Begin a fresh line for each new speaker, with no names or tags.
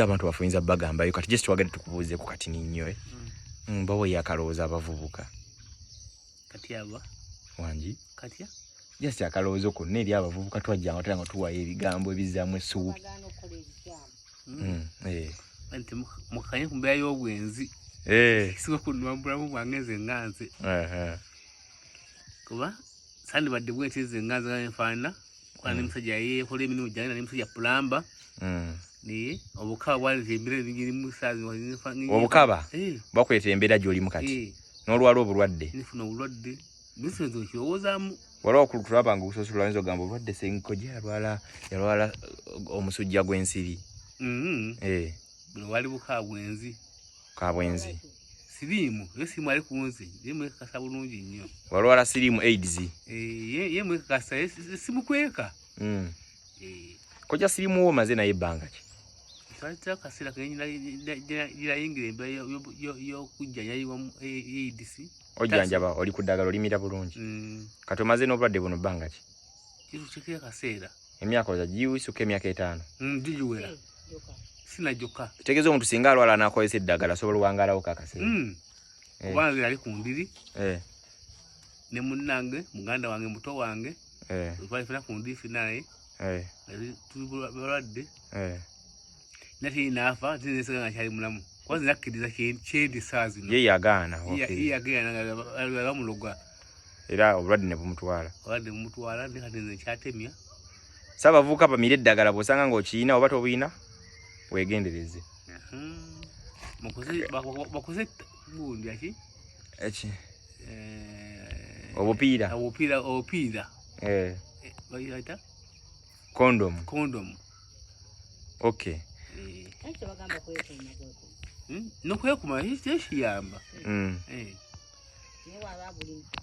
Abantu bafunza bagamba kati just twagala tukubuuze ku kati nnyo mbawo yakalooza abavubuka
kati aba
wangi
kati
just akaloozo konna eri abavubuka twajja nga nga tuwayo ebigambo ebizaamu essuubi
anti mukanye ku mbeera y'obwenzi sigo kunnwa bulamu bwange nze nganze kuba sandi badde bwenti nze nganze nga nfaana kwana n'omusajja yeekola emirimu gyange n'omusajja pulamba ni obukaba bwalitembera n'irimu saazi
obukaba bakweta embeera gy'olimu kati n'olwala obulwadde
nifuna obulwadde bisinzo kirowoozaamu
waliwo kulutulaba nga okusosolwa nzo gamba obulwadde senkojja yalwala omusujja gw'ensiri
buno wali bukaba bwenzi
kabwenzi
siriimu yo siriimu ali kunze yemwe kasa bulungi nnyo
walwala siriimu AIDS
yemwe kasa simukweka
koja siriimu wo maze naye ebbanga ki
twaleta akaseera girayingira embeera y'okujjanjabibwa AIDS
ojjanjaba oli ku ddagala olimira bulungi kati omaze n'obulwadde buno bbanga ki
kitutekera akaseera
emyaka oza giwisuka emyaka 5
gigiwera sinajjoka
kitegeeza omuntu singa alwala n'akozesa eddagala asobola owangaalawo kakaseera
kubanga ali ku ndiri ne munnange muganda wange muto wange twalifuna ku ndiri finaye tuli balwadde nati naafa tineseka nga kyali mulamu kwanza nakkiriza kyendi saa zino
ye yagaana
yagaana bamuloga
era obulwadde ne bumutwala
ne kati nze nkyatemya
saabavubuka bamira eddagala bw'osanga ng'okiyina oba tobiina wegendereze
bakoze gundi aki
eki obupiira
bayita
condom okay
nokwekuma ekiyamba